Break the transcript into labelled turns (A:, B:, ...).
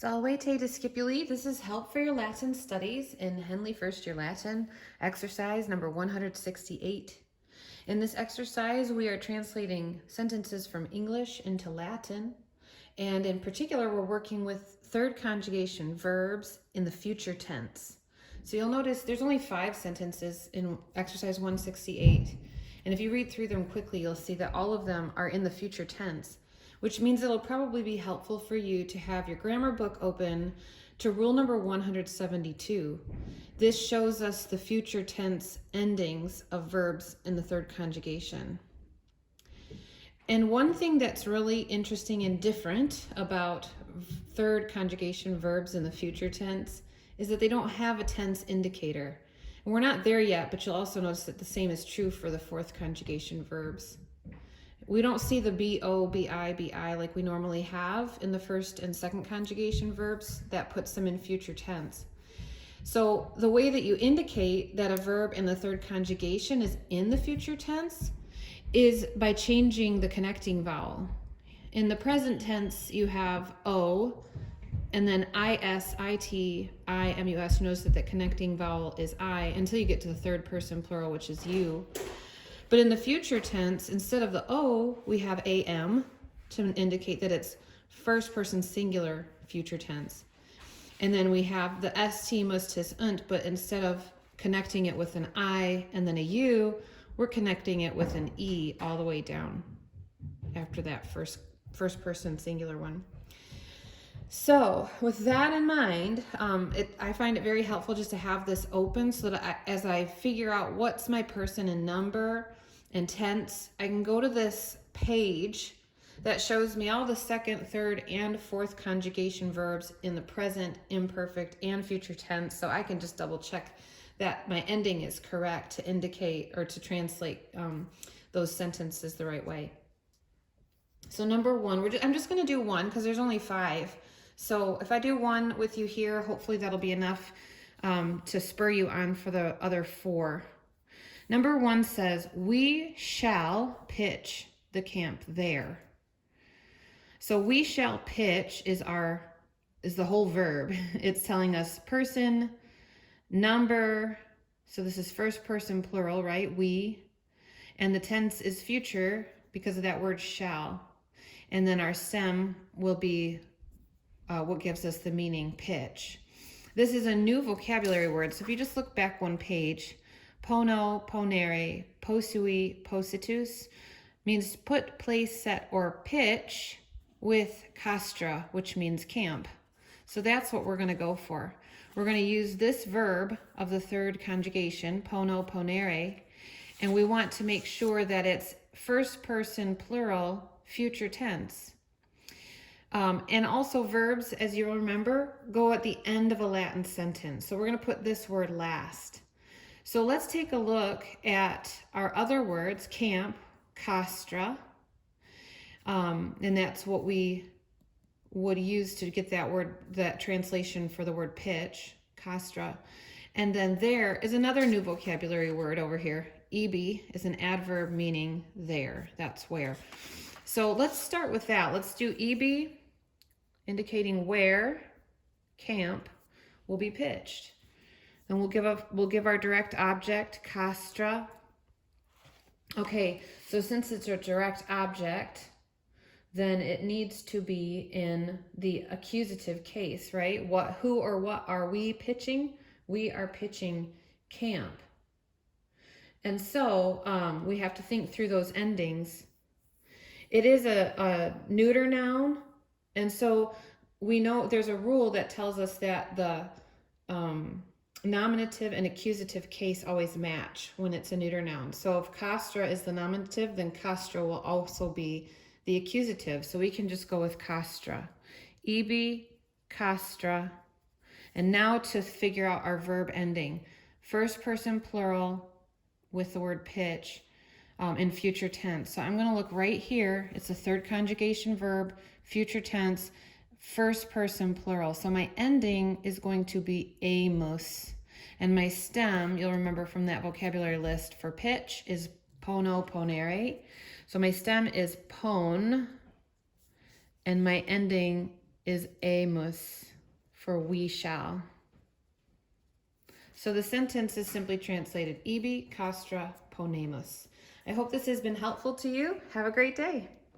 A: Salve discipuli. This is Help for Your Latin Studies in Henle First Year Latin, exercise number 168. In this exercise, we are translating sentences from English into Latin, and in particular, we're working with third conjugation verbs in the future tense. So you'll notice there's only 5 sentences in exercise 168, and if you read through them quickly, you'll see that all of them are in the future tense, which means it'll probably be helpful for you to have your grammar book open to rule number 172. This shows us the future tense endings of verbs in the third conjugation. And one thing that's really interesting and different about third conjugation verbs in the future tense is that they don't have a tense indicator. And we're not there yet, but you'll also notice that the same is true for the fourth conjugation verbs. We don't see the BO, BI, BI like we normally have in the first and second conjugation verbs. That puts them in future tense. So the way that you indicate that a verb in the third conjugation is in the future tense is by changing the connecting vowel. In the present tense, you have O, and then IS, IT, I, MUS. Notice that the connecting vowel is I until you get to the third person plural, which is you. But in the future tense, instead of the O, we have AM to indicate that it's first person singular future tense. And then we have the ST, must, his, unt, but instead of connecting it with an I and then a U, we're connecting it with an E all the way down after that first person singular one. So with that in mind, I find it very helpful just to have this open so that as I figure out what's my person in number and tense, I can go to this page that shows me all the second, third, and fourth conjugation verbs in the present, imperfect, and future tense. So I can just double check that my ending is correct to indicate or to translate those sentences the right way. So number 1, I'm just going to do 1 because there's only 5. So if I do 1 with you here, hopefully that'll be enough to spur you on for the other 4. Number 1 says, we shall pitch the camp there. So we shall pitch is the whole verb. It's telling us person, number, so this is first person plural, right? We. And the tense is future because of that word shall. And then our stem will be what gives us the meaning pitch. This is a new vocabulary word. So if you just look back one page, pono, ponere, posui, positus means put, place, set, or pitch with castra, which means camp. So that's what we're going to go for. We're going to use this verb of the third conjugation, pono, ponere, and we want to make sure that it's first person plural future tense. And also verbs, as you remember, go at the end of a Latin sentence. So we're going to put this word last. So let's take a look at our other words, camp, castra, and that's what we would use to get that word, that translation for the word pitch, castra. And then there is another new vocabulary word over here. Ibi is an adverb meaning there. That's where. So let's start with that. Let's do ibi, indicating where camp will be pitched. And we'll give our direct object, castra. Okay, so since it's a direct object, then it needs to be in the accusative case, right? Who or what are we pitching? We are pitching camp. And so we have to think through those endings. It is a neuter noun, and so we know there's a rule that tells us that the nominative and accusative case always match when it's a neuter noun. So if castra is the nominative, then castra will also be the accusative. So we can just go with castra. Ibi, castra. And now to figure out our verb ending. First person plural with the word pitch in future tense. So I'm going to look right here. It's a third conjugation verb, future tense, first person plural. So my ending is going to be amus. And my stem, you'll remember from that vocabulary list for pitch, is pono, ponere. So my stem is pon, and my ending is amus. for we shall. So the sentence is simply translated, ibi castra ponemus. I hope this has been helpful to you. Have a great day.